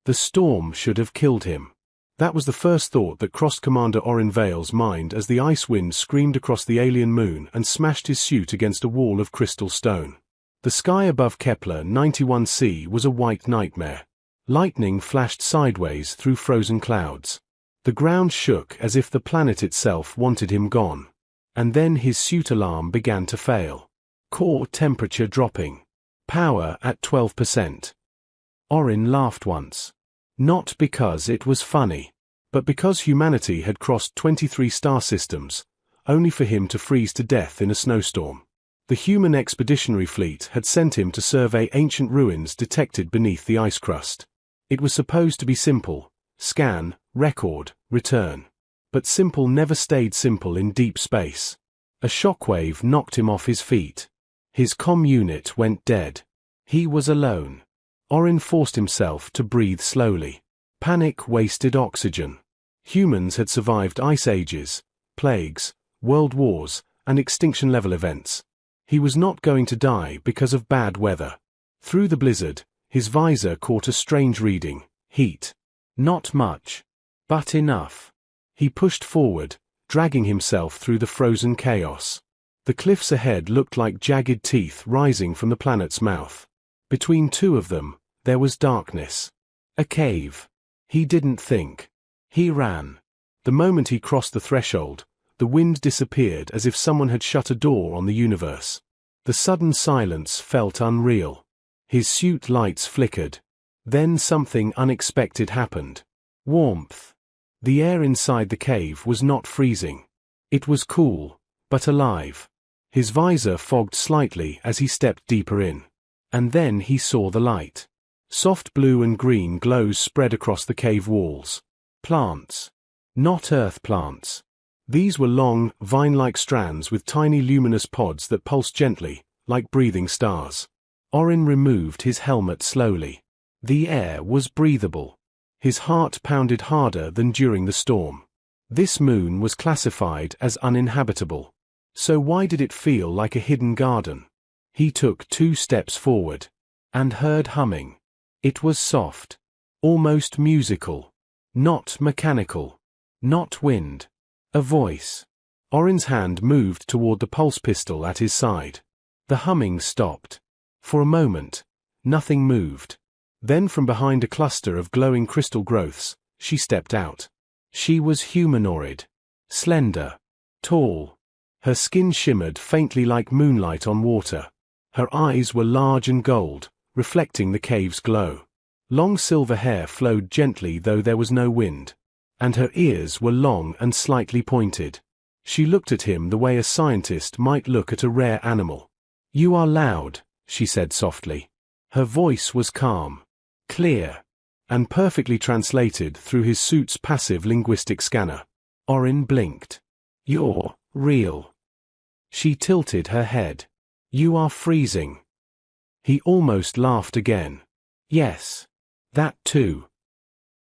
The storm should have killed him. That was the first thought that crossed Commander Orin Vale's mind as the ice wind screamed across the alien moon and smashed his suit against a wall of crystal stone. The sky above Kepler 91c was a white nightmare. Lightning flashed sideways through frozen clouds. The ground shook as if the planet itself wanted him gone. And then his suit alarm began to fail. Core temperature dropping. Power at 12%. Orin laughed once. Not because it was funny, but because humanity had crossed 23 star systems, only for him to freeze to death in a snowstorm. The human expeditionary fleet had sent him to survey ancient ruins detected beneath the ice crust. It was supposed to be simple: scan, record, return. But simple never stayed simple in deep space. A shockwave knocked him off his feet. His comm unit went dead. He was alone. Orin forced himself to breathe slowly. Panic wasted oxygen. Humans had survived ice ages, plagues, world wars, and extinction-level events. He was not going to die because of bad weather. Through the blizzard, his visor caught a strange reading: heat. Not much, but enough. He pushed forward, dragging himself through the frozen chaos. The cliffs ahead looked like jagged teeth rising from the planet's mouth. Between two of them, there was darkness. A cave. He didn't think. He ran. The moment he crossed the threshold, the wind disappeared as if someone had shut a door on the universe. The sudden silence felt unreal. His suit lights flickered. Then something unexpected happened. Warmth. The air inside the cave was not freezing. It was cool, but alive. His visor fogged slightly as he stepped deeper in. And then he saw the light. Soft blue and green glows spread across the cave walls. Plants. Not earth plants. These were long, vine-like strands with tiny luminous pods that pulsed gently, like breathing stars. Orin removed his helmet slowly. The air was breathable. His heart pounded harder than during the storm. This moon was classified as uninhabitable. So why did it feel like a hidden garden? He took 2 steps forward. And heard humming. It was soft. Almost musical. Not mechanical. Not wind. A voice. Orin's hand moved toward the pulse pistol at his side. The humming stopped. For a moment, nothing moved. Then from behind a cluster of glowing crystal growths, she stepped out. She was humanoid. Slender. Tall. Her skin shimmered faintly like moonlight on water. Her eyes were large and gold, reflecting the cave's glow. Long silver hair flowed gently though there was no wind. And her ears were long and slightly pointed. She looked at him the way a scientist might look at a rare animal. "You are loud," she said softly. Her voice was calm, clear, and perfectly translated through his suit's passive linguistic scanner. Orin blinked. "You're real." She tilted her head. "You are freezing." He almost laughed again. "Yes. That too."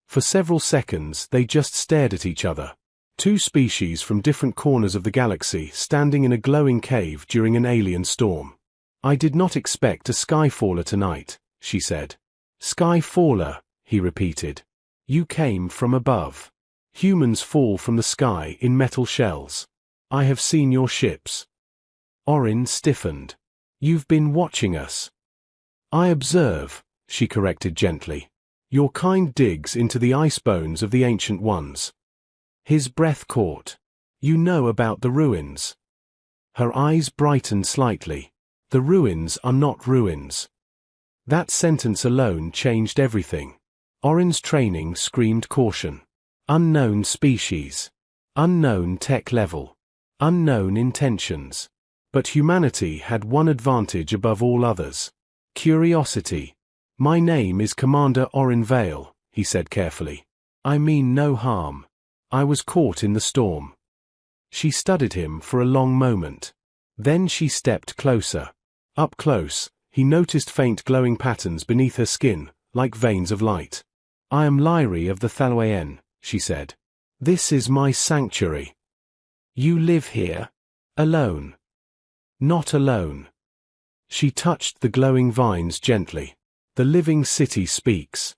For several seconds they just stared at each other. 2 species from different corners of the galaxy standing in a glowing cave during an alien storm. "I did not expect a skyfaller tonight," she said. "Skyfaller," he repeated. "You came from above. Humans fall from the sky in metal shells. I have seen your ships." Orin stiffened. "You've been watching us." "I observe," she corrected gently. "Your kind digs into the ice bones of the ancient ones." His breath caught. "You know about the ruins." Her eyes brightened slightly. "The ruins are not ruins." That sentence alone changed everything. Orin's training screamed caution. Unknown species. Unknown tech level. Unknown intentions. But humanity had one advantage above all others. Curiosity. "My name is Commander Orin Vale," he said carefully. "I mean no harm. I was caught in the storm." She studied him for a long moment. Then she stepped closer. Up close, he noticed faint glowing patterns beneath her skin, like veins of light. "I am Lyri of the Thalawaen," she said. "This is my sanctuary." "You live here? Alone?" "Not alone." She touched the glowing vines gently. "The living city speaks."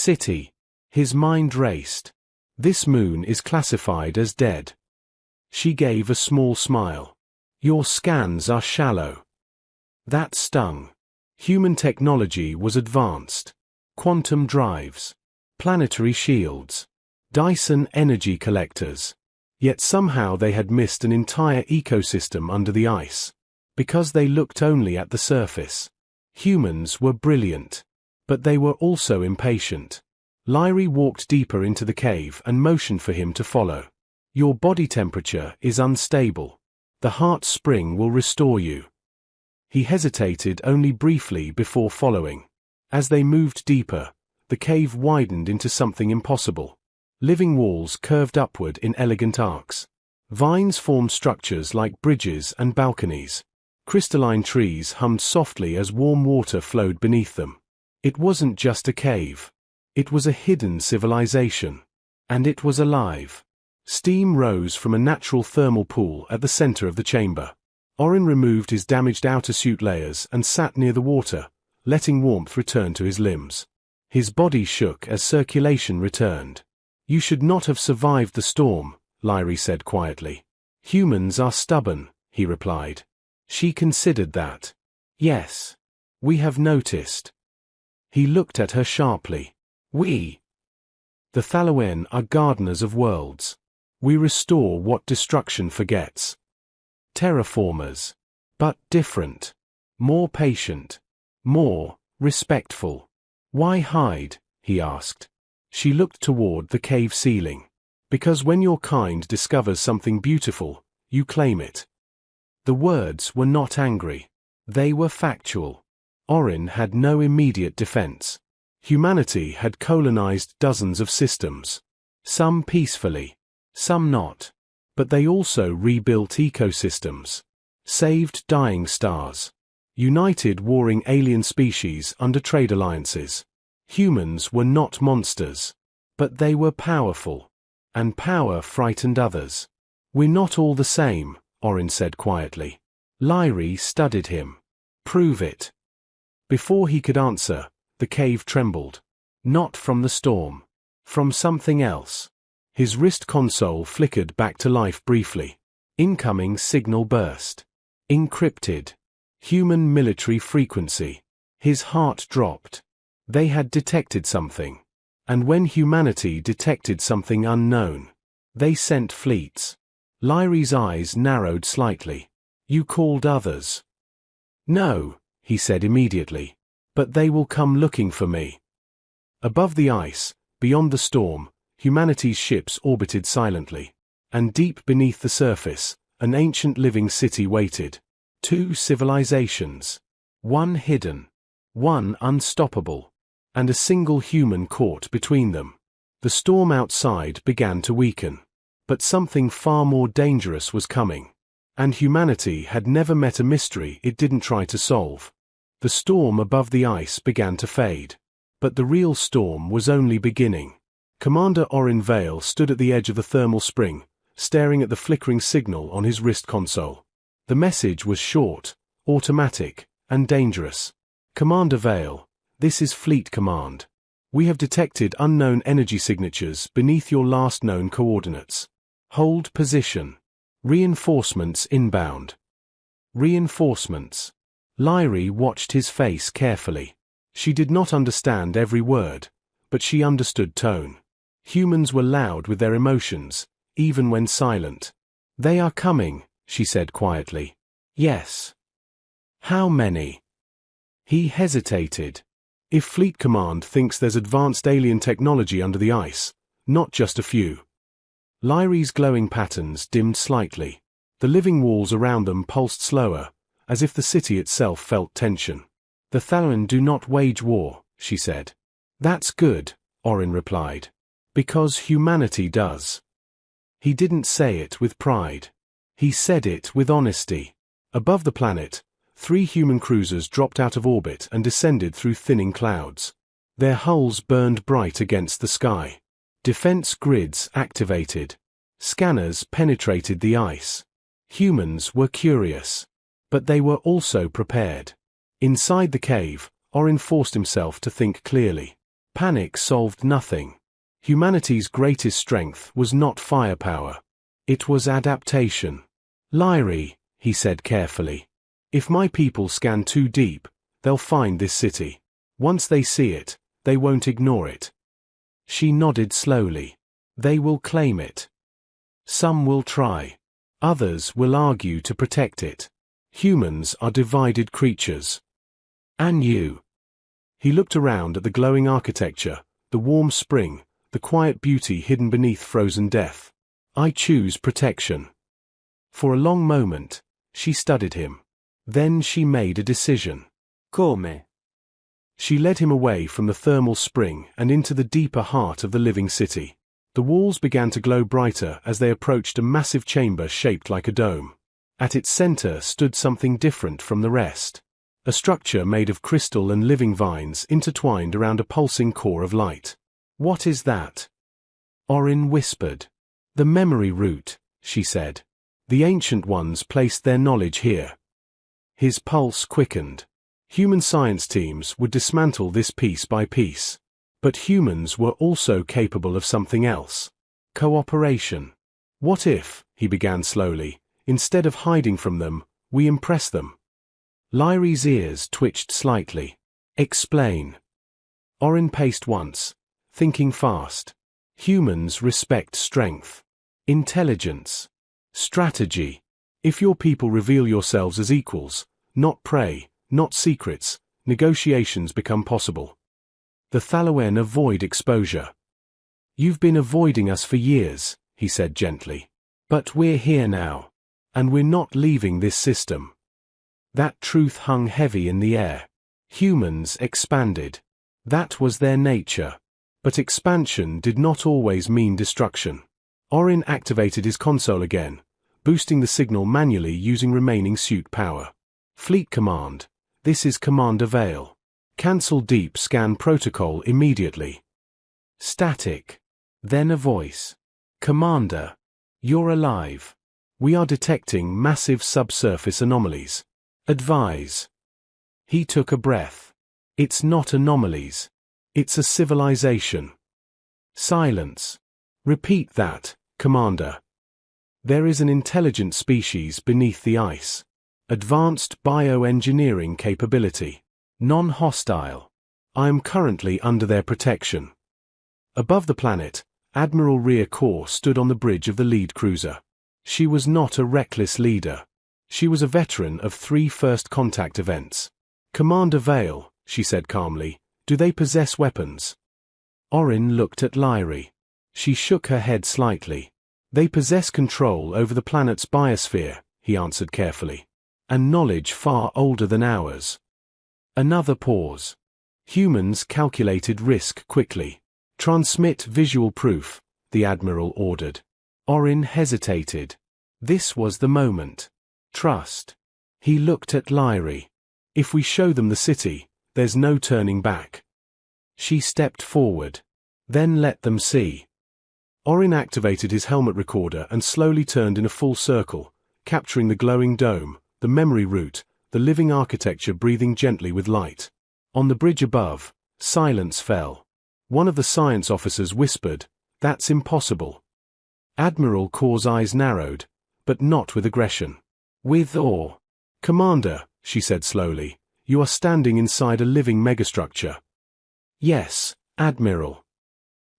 City. His mind raced. This moon is classified as dead. She gave a small smile. Your scans are shallow. That stung. Human technology was advanced. Quantum drives. Planetary shields. Dyson energy collectors. Yet somehow they had missed an entire ecosystem under the ice. Because they looked only at the surface. Humans were brilliant. But they were also impatient. Lyrie walked deeper into the cave and motioned for him to follow. Your body temperature is unstable. The heart spring will restore you. He hesitated only briefly before following. As they moved deeper, the cave widened into something impossible. Living walls curved upward in elegant arcs. Vines formed structures like bridges and balconies. Crystalline trees hummed softly as warm water flowed beneath them. It wasn't just a cave. It was a hidden civilization. And it was alive. Steam rose from a natural thermal pool at the center of the chamber. Orin removed his damaged outer suit layers and sat near the water, letting warmth return to his limbs. His body shook as circulation returned. You should not have survived the storm, Lyrie said quietly. Humans are stubborn, he replied. She considered that. Yes. We have noticed. He looked at her sharply. We. The Thaloen are gardeners of worlds. We restore what destruction forgets. Terraformers. But different. More patient. More respectful. Why hide? He asked. She looked toward the cave ceiling. Because when your kind discovers something beautiful, you claim it. The words were not angry. They were factual. Orin had no immediate defense. Humanity had colonized dozens of systems. Some peacefully. Some not. But they also rebuilt ecosystems. Saved dying stars. United warring alien species under trade alliances. Humans were not monsters. But they were powerful. And power frightened others. We're not all the same, Orin said quietly. Lyrie studied him. Prove it. Before he could answer, the cave trembled. Not from the storm. From something else. His wrist console flickered back to life briefly. Incoming signal burst. Encrypted. Human military frequency. His heart dropped. They had detected something. And when humanity detected something unknown, they sent fleets. Lyrie's eyes narrowed slightly. You called others. No, he said immediately. But they will come looking for me. Above the ice, beyond the storm, humanity's ships orbited silently. And deep beneath the surface, an ancient living city waited. 2 civilizations. One hidden. One unstoppable. And a single human caught between them. The storm outside began to weaken. But something far more dangerous was coming. And humanity had never met a mystery it didn't try to solve. The storm above the ice began to fade. But the real storm was only beginning. Commander Orin Vale stood at the edge of the thermal spring, staring at the flickering signal on his wrist console. The message was short, automatic, and dangerous. Commander Vale, this is Fleet Command. We have detected unknown energy signatures beneath your last known coordinates. Hold position. Reinforcements inbound. Reinforcements. Lyrie watched his face carefully. She did not understand every word, but she understood tone. Humans were loud with their emotions, even when silent. They are coming, she said quietly. Yes. How many? He hesitated. If Fleet Command thinks there's advanced alien technology under the ice, not just a few. Lyrie's glowing patterns dimmed slightly. The living walls around them pulsed slower, as if the city itself felt tension. The Thaloen do not wage war, she said. That's good, Orin replied. Because humanity does. He didn't say it with pride. He said it with honesty. Above the planet, 3 human cruisers dropped out of orbit and descended through thinning clouds. Their hulls burned bright against the sky. Defense grids activated. Scanners penetrated the ice. Humans were curious. But they were also prepared. Inside the cave, Orin forced himself to think clearly. Panic solved nothing. Humanity's greatest strength was not firepower. It was adaptation. Lyri, he said carefully. If my people scan too deep, they'll find this city. Once they see it, they won't ignore it. She nodded slowly. They will claim it. Some will try. Others will argue to protect it. Humans are divided creatures. And you? He looked around at the glowing architecture, the warm spring, the quiet beauty hidden beneath frozen death. I choose protection. For a long moment, she studied him. Then she made a decision. Come? She led him away from the thermal spring and into the deeper heart of the living city. The walls began to glow brighter as they approached a massive chamber shaped like a dome. At its center stood something different from the rest. A structure made of crystal and living vines intertwined around a pulsing core of light. What is that? Orin whispered. The memory root, she said. The ancient ones placed their knowledge here. His pulse quickened. Human science teams would dismantle this piece by piece. But humans were also capable of something else. Cooperation. What if, he began slowly, instead of hiding from them, we impress them? Lyri's ears twitched slightly. Explain. Orin paced once, thinking fast. Humans respect strength, intelligence, strategy. If your people reveal yourselves as equals, not prey, not secrets, negotiations become possible. The Thalawen avoid exposure. You've been avoiding us for years, he said gently. But we're here now. And we're not leaving this system. That truth hung heavy in the air. Humans expanded. That was their nature. But expansion did not always mean destruction. Orin activated his console again, boosting the signal manually using remaining suit power. Fleet Command. This is Commander Vale. Cancel deep scan protocol immediately. Static. Then a voice. Commander. You're alive. We are detecting massive subsurface anomalies. Advise. He took a breath. It's not anomalies. It's a civilization. Silence. Repeat that, Commander. There is an intelligent species beneath the ice. Advanced bioengineering capability. Non-hostile. I am currently under their protection. Above the planet, Admiral Rhea Kor stood on the bridge of the lead cruiser. She was not a reckless leader. She was a veteran of 3 first contact events. Commander Vale, she said calmly, do they possess weapons? Orin looked at Lyri. She shook her head slightly. They possess control over the planet's biosphere, he answered carefully. And knowledge far older than ours. Another pause. Humans calculated risk quickly. Transmit visual proof, the Admiral ordered. Orin hesitated. This was the moment. Trust. He looked at Lyri. If we show them the city, there's no turning back. She stepped forward. Then let them see. Orin activated his helmet recorder and slowly turned in a full circle, capturing the glowing dome, the memory root, the living architecture breathing gently with light. On the bridge above, silence fell. One of the science officers whispered, "That's impossible." Admiral Kor's eyes narrowed, but not with aggression. With awe. "Commander," she said slowly, "you are standing inside a living megastructure." "Yes, Admiral."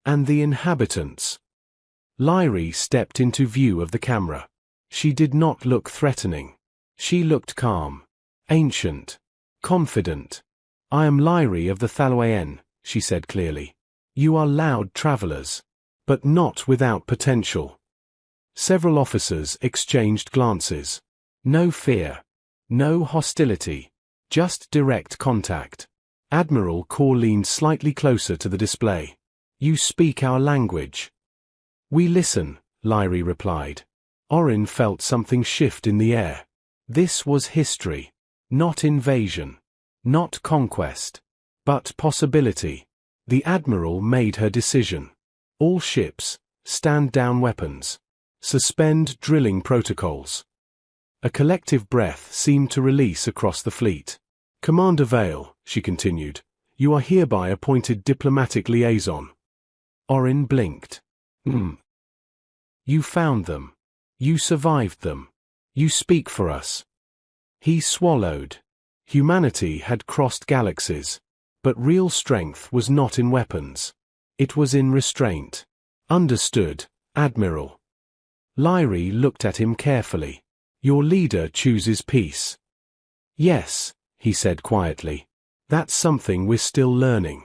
"And the inhabitants?" Lyri stepped into view of the camera. She did not look threatening. She looked calm, ancient, confident. "I am Lyri of the Thalawen," she said clearly. "You are loud travelers, but not without potential." Several officers exchanged glances. No fear. No hostility. Just direct contact. Admiral Kor leaned slightly closer to the display. "You speak our language." "We listen," Lyri replied. Orin felt something shift in the air. This was history. Not invasion. Not conquest. But possibility. The Admiral made her decision. All ships, stand down weapons. Suspend drilling protocols. A collective breath seemed to release across the fleet. "Commander Vale," she continued, You are hereby appointed diplomatic liaison. Orin blinked. You found them. You survived them. You speak for us. He swallowed. Humanity had crossed galaxies. But real strength was not in weapons. It was in restraint. Understood, Admiral. Lyri looked at him carefully. Your leader chooses peace. Yes, he said quietly. That's something we're still learning.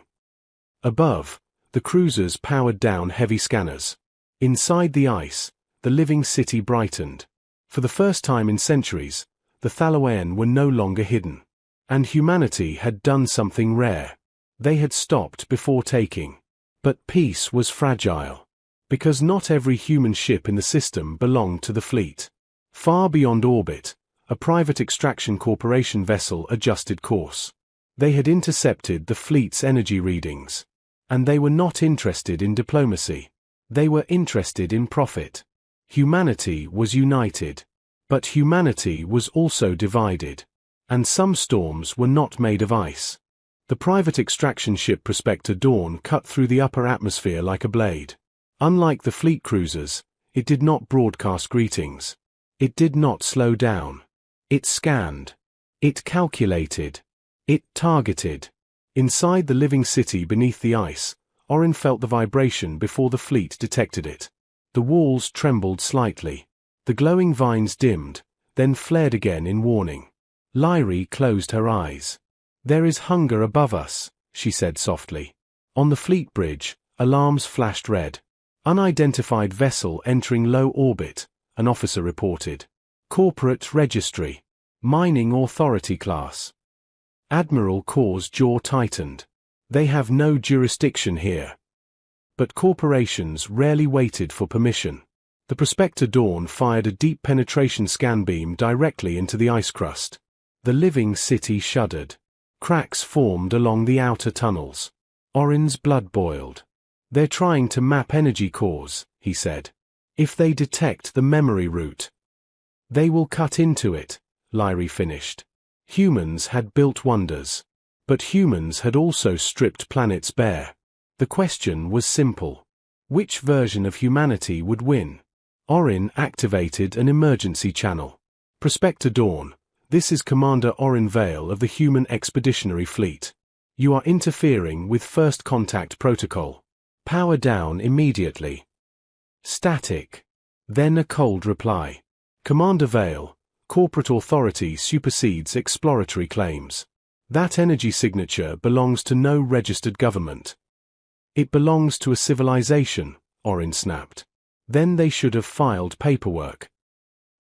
Above, the cruisers powered down heavy scanners. Inside the ice, the living city brightened. For the first time in centuries, the Thalawaen were no longer hidden. And humanity had done something rare. They had stopped before taking. But peace was fragile. Because not every human ship in the system belonged to the fleet. Far beyond orbit, a private extraction corporation vessel adjusted course. They had intercepted the fleet's energy readings. And they were not interested in diplomacy. They were interested in profit. Humanity was united. But humanity was also divided. And some storms were not made of ice. The private extraction ship Prospector Dawn cut through the upper atmosphere like a blade. Unlike the fleet cruisers, it did not broadcast greetings. It did not slow down. It scanned. It calculated. It targeted. Inside the living city beneath the ice, Orin felt the vibration before the fleet detected it. The walls trembled slightly. The glowing vines dimmed, then flared again in warning. Lyri closed her eyes. There is hunger above us, she said softly. On the fleet bridge, alarms flashed red. Unidentified vessel entering low orbit, an officer reported. Corporate registry. Mining authority class. Admiral Kor's jaw tightened. They have no jurisdiction here. But corporations rarely waited for permission. The Prospector Dawn fired a deep penetration scan beam directly into the ice crust. The living city shuddered. Cracks formed along the outer tunnels. Orin's blood boiled. They're trying to map energy cores, he said. If they detect the memory route, they will cut into it, Lyri finished. Humans had built wonders. But humans had also stripped planets bare. The question was simple. Which version of humanity would win? Orin activated an emergency channel. Prospector Dawn. This is Commander Orin Vale of the Human Expeditionary Fleet. You are interfering with First Contact Protocol. Power down immediately. Static. Then a cold reply. Commander Vale, corporate authority supersedes exploratory claims. That energy signature belongs to no registered government. It belongs to a civilization, Orin snapped. Then they should have filed paperwork.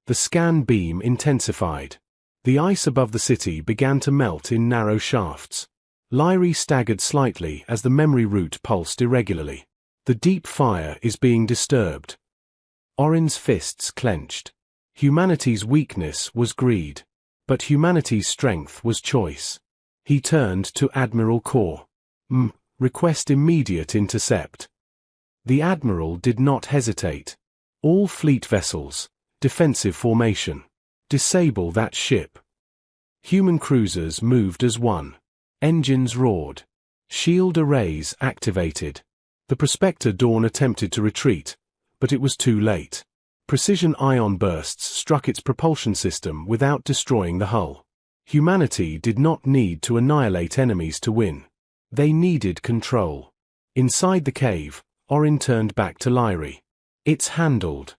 The scan beam intensified. The ice above the city began to melt in narrow shafts. Lyri staggered slightly as the memory route pulsed irregularly. The deep fire is being disturbed. Orin's fists clenched. Humanity's weakness was greed. But humanity's strength was choice. He turned to Admiral Kor. Request immediate intercept. The Admiral did not hesitate. All fleet vessels, defensive formation. Disable that ship. Human cruisers moved as one. Engines roared. Shield arrays activated. The Prospector Dawn attempted to retreat, but it was too late. Precision ion bursts struck its propulsion system without destroying the hull. Humanity did not need to annihilate enemies to win. They needed control. Inside the cave, Orin turned back to Lyri. It's handled.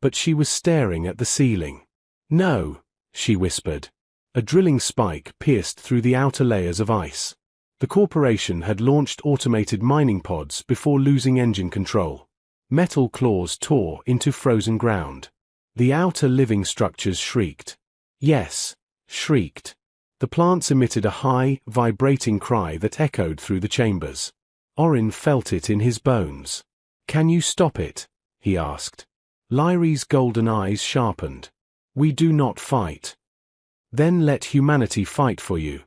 But she was staring at the ceiling. No, she whispered. A drilling spike pierced through the outer layers of ice. The corporation had launched automated mining pods before losing engine control. Metal claws tore into frozen ground. The outer living structures shrieked. Yes, shrieked. The plants emitted a high, vibrating cry that echoed through the chambers. Orin felt it in his bones. Can you stop it? He asked. Lyri's golden eyes sharpened. We do not fight. Then let humanity fight for you.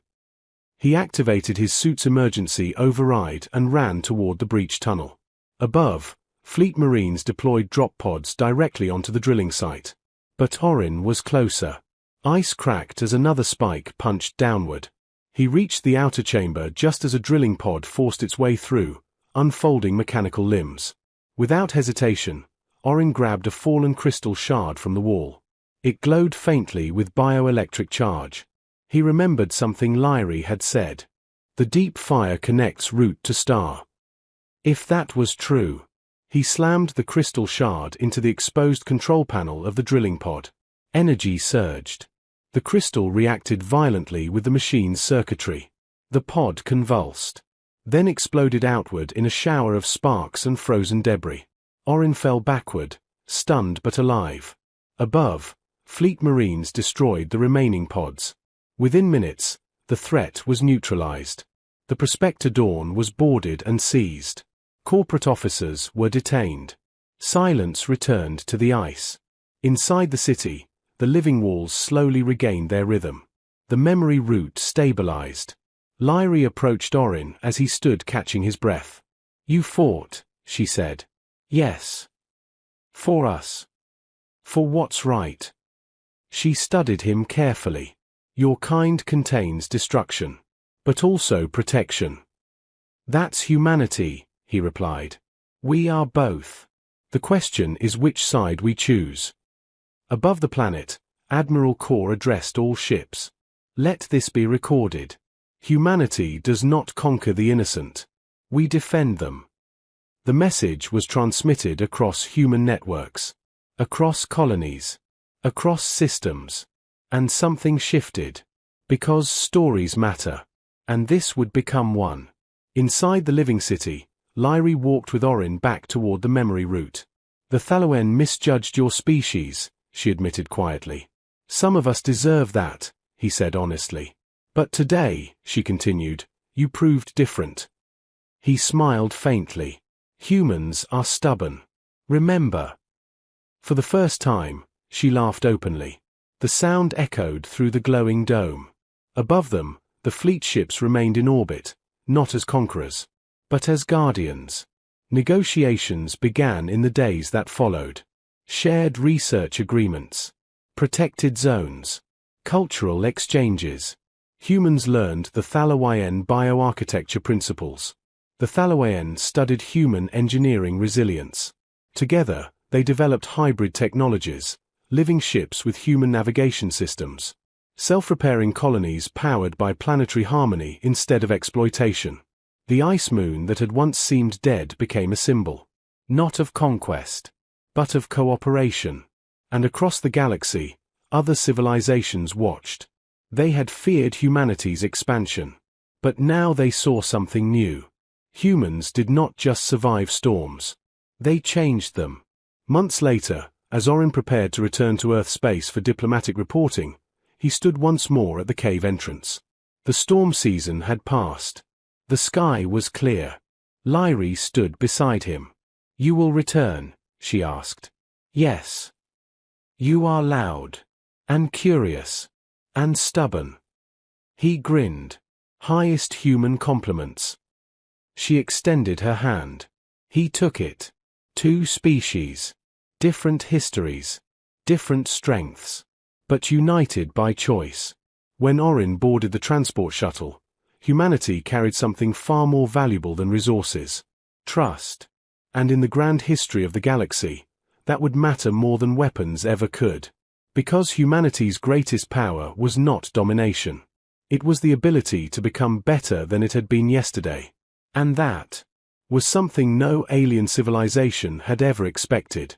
He activated his suit's emergency override and ran toward the breach tunnel. Above, fleet marines deployed drop pods directly onto the drilling site. But Orin was closer. Ice cracked as another spike punched downward. He reached the outer chamber just as a drilling pod forced its way through, unfolding mechanical limbs. Without hesitation, Orin grabbed a fallen crystal shard from the wall. It glowed faintly with bioelectric charge. He remembered something Lyrie had said. The deep fire connects root to star. If that was true, he slammed the crystal shard into the exposed control panel of the drilling pod. Energy surged. The crystal reacted violently with the machine's circuitry. The pod convulsed, then exploded outward in a shower of sparks and frozen debris. Orin fell backward, stunned but alive. Above, fleet Marines destroyed the remaining pods. Within minutes, the threat was neutralized. The Prospector Dawn was boarded and seized. Corporate officers were detained. Silence returned to the ice. Inside the city, the living walls slowly regained their rhythm. The memory root stabilized. Lyrie approached Orin as he stood catching his breath. "You fought," she said. "Yes. For us. For what's right." She studied him carefully. "Your kind contains destruction, but also protection." "That's humanity," he replied. "We are both. The question is which side we choose." Above the planet, Admiral Core addressed all ships. "Let this be recorded. Humanity does not conquer the innocent. We defend them." The message was transmitted across human networks, across colonies, across systems. And something shifted. Because stories matter. And this would become one. Inside the living city, Lyrie walked with Orin back toward the memory root. "The Thaloen misjudged your species," she admitted quietly. "Some of us deserve that," he said honestly. "But today," she continued, "you proved different." He smiled faintly. "Humans are stubborn. Remember." For the first time, she laughed openly. The sound echoed through the glowing dome. Above them, the fleet ships remained in orbit, not as conquerors, but as guardians. Negotiations began in the days that followed. Shared research agreements, protected zones, cultural exchanges. Humans learned the Thaloian bioarchitecture principles. The Thaloian studied human engineering resilience. Together, they developed hybrid technologies, living ships with human navigation systems, self-repairing colonies powered by planetary harmony instead of exploitation. The ice moon that had once seemed dead became a symbol, not of conquest, but of cooperation. And across the galaxy, other civilizations watched. They had feared humanity's expansion. But now they saw something new. Humans did not just survive storms. They changed them. Months later, as Orin prepared to return to Earth space for diplomatic reporting, he stood once more at the cave entrance. The storm season had passed. The sky was clear. Lyrie stood beside him. "You will return?" she asked. "Yes." "You are loud, and curious, and stubborn." He grinned. "Highest human compliments." She extended her hand. He took it. Two species. Different histories. Different strengths. But united by choice. When Orin boarded the transport shuttle, humanity carried something far more valuable than resources. Trust. And in the grand history of the galaxy, that would matter more than weapons ever could. Because humanity's greatest power was not domination. It was the ability to become better than it had been yesterday. And that was something no alien civilization had ever expected.